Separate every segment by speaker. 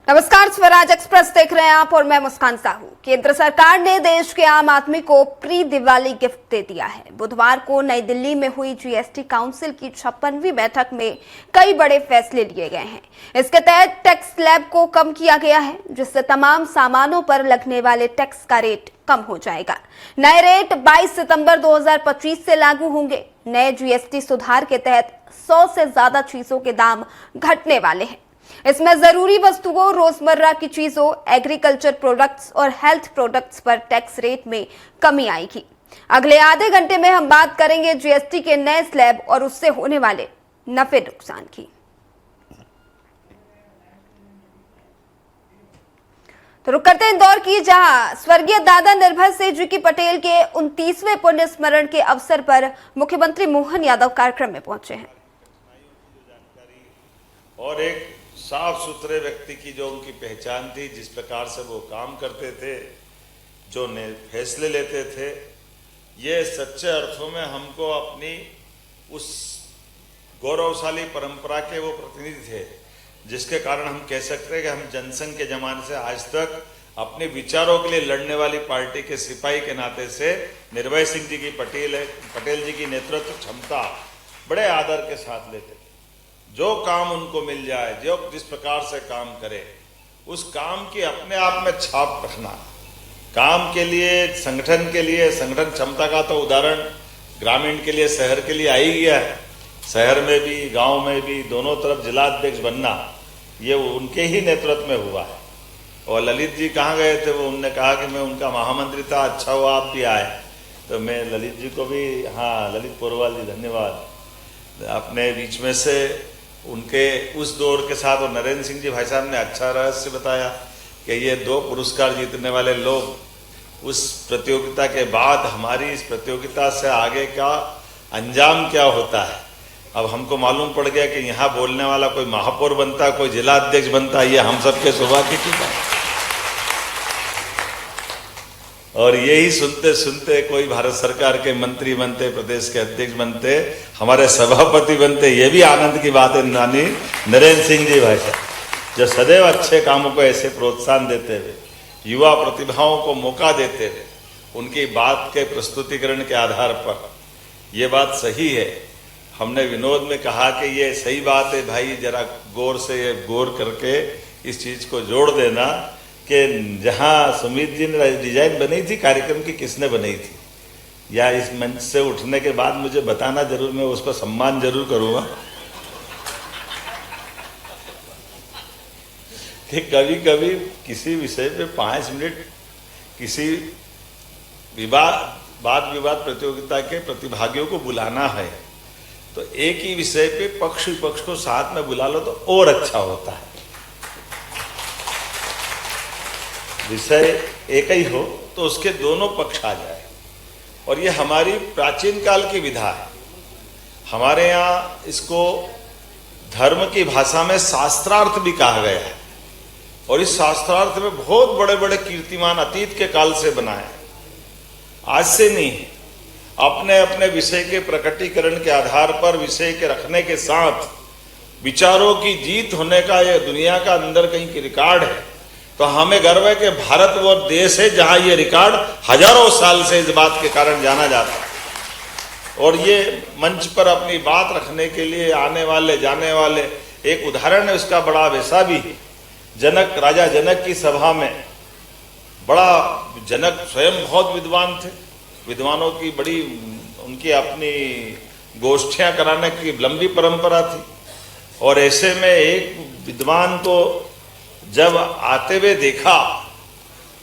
Speaker 1: नमस्कार, स्वराज एक्सप्रेस देख रहे हैं आप और मैं मुस्कान साहू। केंद्र सरकार ने देश के आम आदमी को प्री दिवाली गिफ्ट दे दिया है। बुधवार को नई दिल्ली में हुई जीएसटी काउंसिल की 56वीं बैठक में कई बड़े फैसले लिए गए हैं। इसके तहत टैक्स स्लैब को कम किया गया है, जिससे तमाम सामानों पर लगने वाले टैक्स का रेट कम हो जाएगा। नए रेट 22 सितंबर 2025 से लागू होंगे। नए जीएसटी सुधार के तहत 100 से ज्यादा चीजों के दाम घटने वाले हैं। इसमें जरूरी वस्तुओं, रोजमर्रा की चीजों, एग्रीकल्चर प्रोडक्ट्स और हेल्थ प्रोडक्ट्स पर टैक्स रेट में कमी आएगी। अगले आधे घंटे में हम बात करेंगे जीएसटी के नए स्लैब और उससे होने वाले नफे नुकसान की। तो रुक करते हैं इंदौर की, जहां स्वर्गीय दादा निर्भय सिंह जी की पटेल के 29वें पुण्य स्मरण के अवसर पर मुख्यमंत्री मोहन यादव कार्यक्रम में पहुंचे हैं।
Speaker 2: और एक साफ सुथरे व्यक्ति की जो उनकी पहचान थी, जिस प्रकार से वो काम करते थे, जो फैसले लेते थे, ये सच्चे अर्थों में हमको अपनी उस गौरवशाली परंपरा के वो प्रतिनिधि थे, जिसके कारण हम कह सकते हैं कि हम जनसंघ के जमाने से आज तक अपने विचारों के लिए लड़ने वाली पार्टी के सिपाही के नाते से निर्भय सिंह जी की पटेल जी की नेतृत्व क्षमता बड़े आदर के साथ लेते। जो काम उनको मिल जाए, जो जिस प्रकार से काम करे, उस काम की अपने आप में छाप रखना, काम के लिए, संगठन के लिए, संगठन क्षमता का तो उदाहरण ग्रामीण के लिए, शहर के लिए आ ही गया है। शहर में भी, गांव में भी, दोनों तरफ जिलाध्यक्ष बनना ये उनके ही नेतृत्व में हुआ है। और ललित जी कहाँ गए थे? वो उनने कहा कि मैं उनका महामंत्री था, अच्छा हुआ आप भी आए। तो मैं ललित जी को भी, हाँ ललित पोरवाल जी, धन्यवाद, अपने बीच में से उनके उस दौर के साथ। और नरेंद्र सिंह जी भाई साहब ने अच्छा रहस्य बताया कि ये 2 पुरस्कार जीतने वाले लोग उस प्रतियोगिता के बाद हमारी इस प्रतियोगिता से आगे का अंजाम क्या होता है। अब हमको मालूम पड़ गया कि यहाँ बोलने वाला कोई महापौर बनता, कोई जिला अध्यक्ष बनता, ये हम सबके सौभाग्य की बात है। और यही सुनते सुनते कोई भारत सरकार के मंत्री बनते, प्रदेश के अध्यक्ष बनते, हमारे सभापति बनते, ये भी आनंद की बात है। नानी नरेंद्र सिंह जी भाई साहब, जो सदैव अच्छे कामों को ऐसे प्रोत्साहन देते हुए, युवा प्रतिभाओं को मौका देते हुए, उनकी बात के प्रस्तुतिकरण के आधार पर ये बात सही है। हमने विनोद में कहा कि ये सही बात है भाई, जरा गौर से ये गौर करके इस चीज को जोड़ देना कि जहाँ सुमित जी ने डिजाइन बनाई थी कार्यक्रम की, किसने बनाई थी, या इस मंच से उठने के बाद मुझे बताना जरूर, मैं उसको सम्मान जरूर करूंगा कि कभी कभी किसी विषय पे 5 मिनट किसी वाद विवाद प्रतियोगिता के प्रतिभागियों को बुलाना है, तो एक ही विषय पे पक्ष विपक्ष को साथ में बुला लो तो और अच्छा होता है। विषय एक ही हो तो उसके दोनों पक्ष आ जाए। और ये हमारी प्राचीन काल की विधा है। हमारे यहाँ इसको धर्म की भाषा में शास्त्रार्थ भी कहा गया है। और इस शास्त्रार्थ में बहुत बड़े बड़े कीर्तिमान अतीत के काल से बनाए, आज से नहीं। अपने अपने विषय के प्रकटीकरण के आधार पर विषय के रखने के साथ विचारों की जीत होने का यह दुनिया का अंदर कहीं की रिकॉर्ड है। तो हमें गर्व है कि भारत वो देश है जहां ये रिकॉर्ड हजारों साल से इस बात के कारण जाना जाता है। और ये मंच पर अपनी बात रखने के लिए आने वाले जाने वाले एक उदाहरण है उसका, बड़ा वैसा भी। जनक, राजा जनक की सभा में बड़ा, जनक स्वयं बहुत विद्वान थे, विद्वानों की बड़ी उनकी अपनी गोष्ठियां कराने की लंबी परंपरा थी। और ऐसे में एक विद्वान को जब आते हुए देखा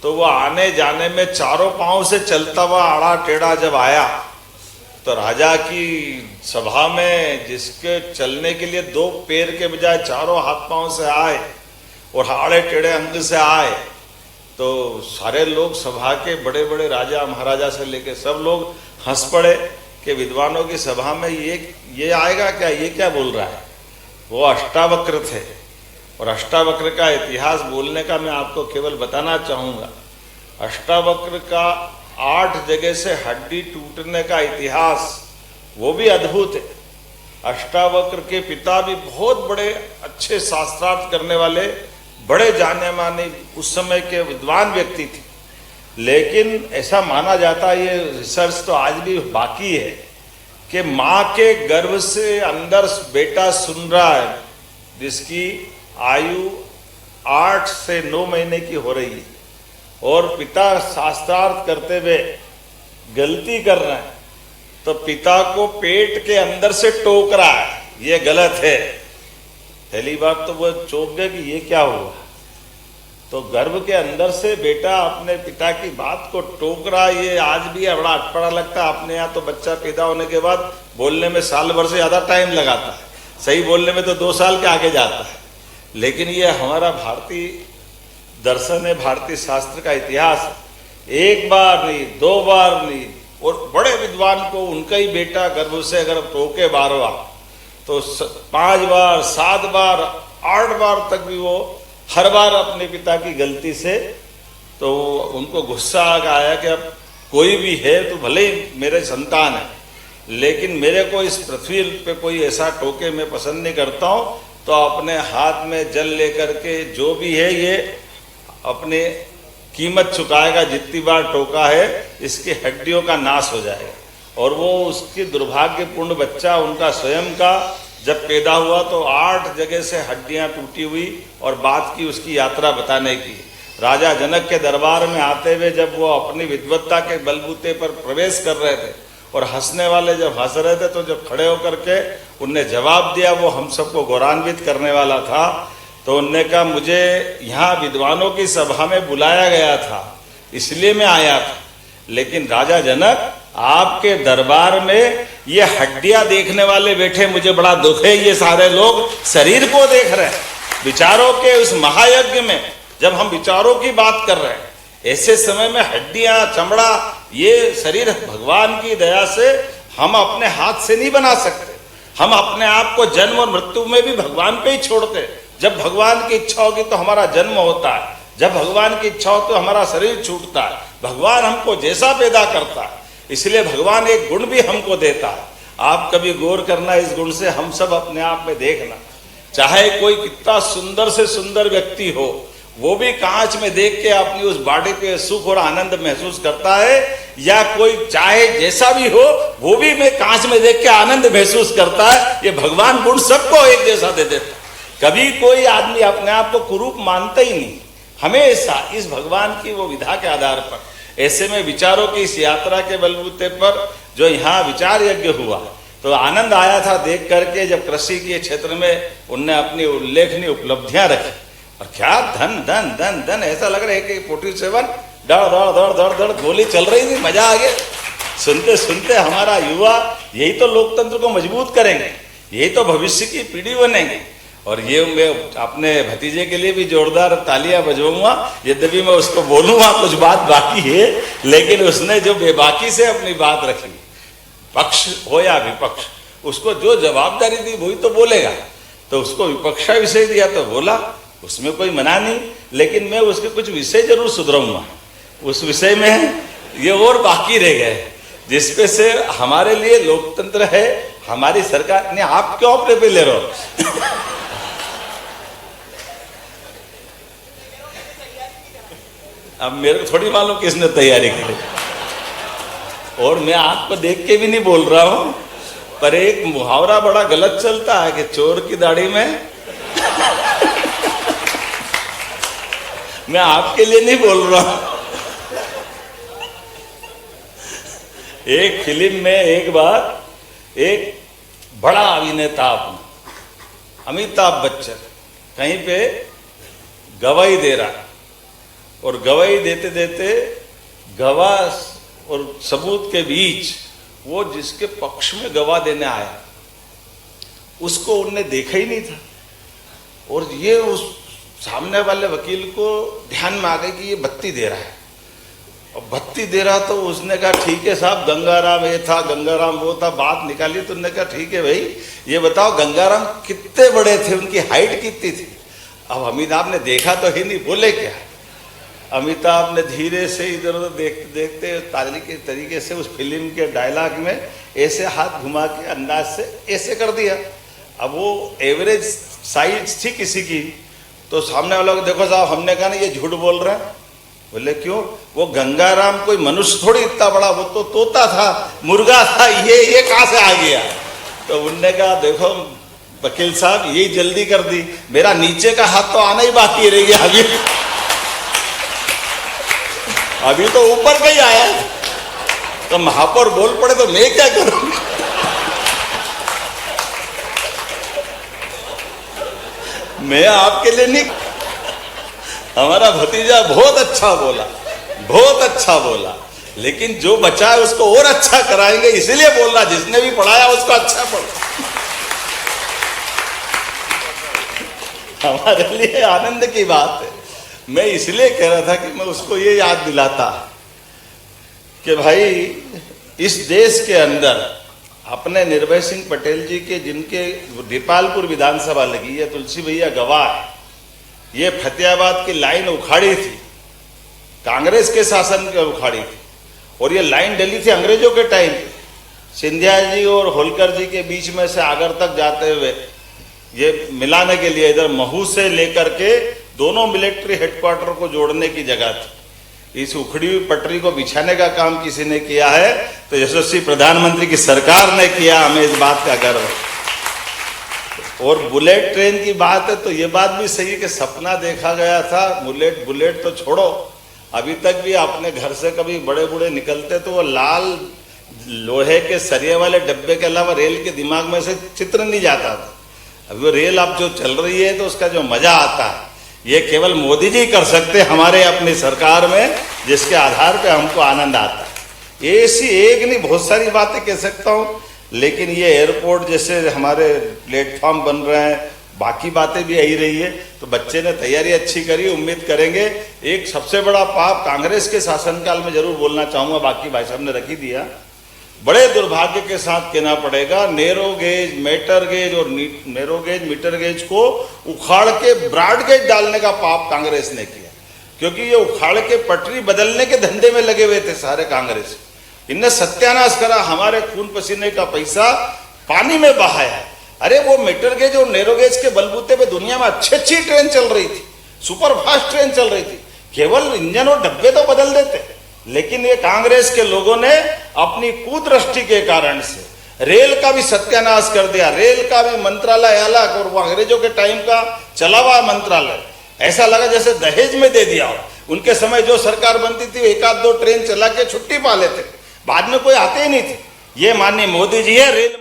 Speaker 2: तो वह आने जाने में चारों पांव से चलता हुआ आड़ा टेढ़ा जब आया, तो राजा की सभा में जिसके चलने के लिए 2 पैर के बजाय चारों हाथ पांव से आए और आड़े टेढ़े अंग से आए, तो सारे लोग सभा के बड़े बड़े राजा महाराजा से लेके सब लोग हंस पड़े कि विद्वानों की सभा में ये आएगा क्या, ये क्या बोल रहा है। वो अष्टावक्र थे। और अष्टावक्र का इतिहास बोलने का मैं आपको केवल बताना चाहूँगा। अष्टावक्र का 8 जगह से हड्डी टूटने का इतिहास वो भी अद्भुत है। अष्टावक्र के पिता भी बहुत बड़े अच्छे शास्त्रार्थ करने वाले बड़े जाने माने उस समय के विद्वान व्यक्ति थे, लेकिन ऐसा माना जाता है, ये रिसर्च तो आज भी बाकी है, कि माँ के गर्भ से अंदर बेटा सुन रहा है जिसकी आयु 8 से 9 महीने की हो रही है, और पिता शास्त्रार्थ करते हुए गलती कर रहे हैं, तो पिता को पेट के अंदर से टोक रहा है, ये गलत है। पहली बात तो वो चौंक गए कि ये क्या हुआ। तो गर्भ के अंदर से बेटा अपने पिता की बात को टोक रहा, ये आज भी बड़ा अटपटा लगता है। अपने यहाँ तो बच्चा पैदा होने के बाद बोलने में साल भर से ज़्यादा टाइम लगाता है, सही बोलने में तो 2 साल के आगे जाता है। लेकिन ये हमारा भारतीय दर्शन है, भारतीय शास्त्र का इतिहास है। 1 बार नहीं, 2 बार नहीं, और बड़े विद्वान को उनका ही बेटा गर्भ से अगर टोके 12 बार, तो 5 बार, 7 बार, 8 बार तक भी वो हर बार अपने पिता की गलती से, तो उनको गुस्सा आया कि अब कोई भी है तो भले ही मेरे संतान है, लेकिन मेरे को इस पृथ्वी पे कोई ऐसा टोके मैं पसंद नहीं करता हूँ। तो अपने हाथ में जल लेकर के जो भी है ये अपने कीमत चुकाएगा, जितनी बार टोका है इसकी हड्डियों का नाश हो जाएगा। और वो उसकी दुर्भाग्यपूर्ण बच्चा उनका स्वयं का जब पैदा हुआ तो 8 जगह से हड्डियां टूटी हुई, और बात की उसकी यात्रा बताने की। राजा जनक के दरबार में आते हुए जब वो अपनी विद्वत्ता के बलबूते पर प्रवेश कर रहे थे, और हंसने वाले जब हंस रहे थे, तो जब खड़े होकर के उनने जवाब दिया, वो हम सबको गौरवान्वित करने वाला था। तो उनने कहा, मुझे यहाँ विद्वानों की सभा में बुलाया गया था, इसलिए मैं आया था, लेकिन राजा जनक आपके दरबार में ये हड्डियां देखने वाले बैठे, मुझे बड़ा दुख है। ये सारे लोग शरीर को देख रहे हैं। विचारों के उस महायज्ञ में जब हम विचारों की बात कर रहे हैं, ऐसे समय में हड्डियां, चमड़ा, ये शरीर भगवान की दया से हम अपने हाथ से नहीं बना सकते। हम अपने आप को जन्म और मृत्यु में भी भगवान पे ही छोड़ते हैं। जब भगवान की इच्छा होगी तो हमारा जन्म होता है, जब भगवान की इच्छा हो तो हमारा शरीर छूटता है। भगवान हमको जैसा पैदा करता है, इसलिए भगवान एक गुण भी हमको देता है। आप कभी गौर करना इस गुण से, हम सब अपने आप में देखना, चाहे कोई कितना सुंदर से सुंदर व्यक्ति हो, वो भी कांच में देख के अपनी उस बॉडी पे सुख और आनंद महसूस करता है, या कोई चाहे जैसा भी हो वो भी मैं कांच में देख के आनंद महसूस करता है। ये भगवान गुण सबको एक जैसा दे देता है। कभी कोई आदमी अपने आप को कुरूप मानता ही नहीं, हमेशा इस भगवान की वो विधा के आधार पर। ऐसे में विचारों की इस यात्रा के बलबूते पर जो यहाँ विचार यज्ञ हुआ, तो आनंद आया था देख करके, जब कृषि के क्षेत्र में उनने अपनी उल्लेखनीय उपलब्धियां रखी। और क्या धन धन धन धन, ऐसा लग रहा है कि 47 दड़ दड़ दड़ दड़ दड़ गोली चल रही थी, मजा आ गया। सुनते सुनते हमारा युवा यही तो लोकतंत्र को मजबूत करेंगे, यही तो भविष्य की पीढ़ी बनेंगे। और ये मैं अपने भतीजे के लिए भी जोरदार तालियां बजवाऊंगा, यद्यपि मैं उसको बोलूंगा कुछ बात बाकी है, लेकिन उसने जो बेबाकी से अपनी बात रखी, पक्ष हो या विपक्ष, उसको जो जवाबदारी दी वही तो बोलेगा। तो उसको विपक्ष का विषय दिया तो बोला, उसमें कोई मना नहीं, लेकिन मैं उसके कुछ विषय जरूर सुधराऊंगा। उस विषय में ये और बाकी रह गए, जिसपे से हमारे लिए लोकतंत्र है, हमारी सरकार ने। आप क्यों अपने पे ले रहे हो? अब मेरे को थोड़ी मालूम किसने तैयारी की, और मैं आपको देख के भी नहीं बोल रहा हूं, पर एक मुहावरा बड़ा गलत चलता है कि चोर की दाढ़ी में मैं आपके लिए नहीं बोल रहा हूं। एक फिल्म में एक बार एक बड़ा अभिनेता अमिताभ बच्चन कहीं पे गवाही दे रहा है, और गवाही देते देते गवाह और सबूत के बीच वो जिसके पक्ष में गवाह देने आया उसको उनने देखा ही नहीं था, और ये उस सामने वाले वकील को ध्यान में आ गई कि ये बत्ती दे रहा है। और बत्ती दे रहा तो उसने कहा ठीक है साहब, गंगाराम ये था, गंगाराम वो था, बात निकाली। तो उन्होंने कहा ठीक है भाई, ये बताओ गंगाराम कितने बड़े थे, उनकी हाइट कितनी थी? अब अमिताभ ने देखा तो ही नहीं, बोले क्या? अमिताभ ने धीरे से इधर उधर देखते देखते ताली के तरीके से उस फिल्म के डायलॉग में ऐसे हाथ घुमा के अंदाज से ऐसे कर दिया। अब वो एवरेज साइज थी किसी की, तो तो सामने वालों को, देखो साहब हमने कहा ना ये झूठ बोल रहे हैं। बोले क्यों? वो गंगाराम कोई मनुष्य थोड़ी इतना बड़ा, वो तो तोता था, मुर्गा था, ये कहां से आ गया? तो उनने कहा देखो वकील साहब यही जल्दी कर दी, मेरा नीचे का हाथ तो आना ही बाकी रह गया अभी तो ऊपर का ही आया। तो महापौर बोल पड़े तो मैं क्या करूं? मैं आपके लिए नहीं, हमारा भतीजा बहुत अच्छा बोला, बहुत अच्छा बोला, लेकिन जो बचा है उसको और अच्छा कराएंगे इसीलिए बोल रहा, जिसने भी पढ़ाया उसको अच्छा पढ़ा। हमारे लिए आनंद की बात है। मैं इसलिए कह रहा था कि मैं उसको ये याद दिलाता कि भाई इस देश के अंदर अपने निर्भय सिंह पटेल जी के, जिनके दीपालपुर विधानसभा लगी है, तुलसी भैया गवाह है, ये फतेहाबाद की लाइन उखाड़ी थी, कांग्रेस के शासन के उखाड़ी थी, और ये लाइन डली थी अंग्रेजों के टाइम पे। सिंधिया जी और होलकर जी के बीच में से आगर तक जाते हुए ये मिलाने के लिए इधर महू से लेकर के दोनों मिलिट्री हेडक्वार्टर को जोड़ने की जगह थी। इस उखड़ी हुई पटरी को बिछाने का काम किसी ने किया है तो यशस्वी प्रधानमंत्री की सरकार ने किया, हमें इस बात का गर्व है। और बुलेट ट्रेन की बात है तो ये बात भी सही है कि सपना देखा गया था, बुलेट तो छोड़ो, अभी तक भी अपने घर से कभी बड़े बूढ़े निकलते तो वो लाल लोहे के सरिये वाले डब्बे के अलावा रेल के दिमाग में से चित्र नहीं जाता था। अभी वो रेल अब जो चल रही है तो उसका जो मजा आता है ये केवल मोदी जी कर सकते हमारे अपनी सरकार में, जिसके आधार पे हमको आनंद आता है। ऐसी एक नहीं बहुत सारी बातें कह सकता हूँ, लेकिन ये एयरपोर्ट जैसे हमारे प्लेटफॉर्म बन रहे हैं, बाकी बातें भी यही रही है। तो बच्चे ने तैयारी अच्छी करी, उम्मीद करेंगे। एक सबसे बड़ा पाप कांग्रेस के शासनकाल में जरूर बोलना चाहूंगा, बाकी भाई साहब ने रख ही दिया, बड़े दुर्भाग्य के साथ कहना पड़ेगा, नैरो गेज, मीटर गेज और नैरो गेज मीटर गेज को उखाड़ के ब्रॉड गेज डालने का पाप कांग्रेस ने किया, क्योंकि ये उखाड़ के पटरी बदलने के धंधे में लगे हुए थे सारे कांग्रेस। इनने सत्यानाश करा, हमारे खून पसीने का पैसा पानी में बहाया। अरे वो मीटर गेज और नैरो गेज के बलबूते पे दुनिया में अच्छी ट्रेन चल रही थी, सुपर फास्ट ट्रेन चल रही थी, केवल इंजन और डब्बे तो बदल देते। लेकिन ये कांग्रेस के लोगों ने अपनी कुदृष्टि के कारण से रेल का भी सत्यानाश कर दिया। रेल का भी मंत्रालय अलग, और वो अंग्रेजों के टाइम का चला हुआ मंत्रालय, ऐसा लगा जैसे दहेज में दे दिया हो। उनके समय जो सरकार बनती थी एक आध दो ट्रेन चला के छुट्टी पा लेते, बाद में कोई आते ही नहीं थे। ये माननीय मोदी जी है रेल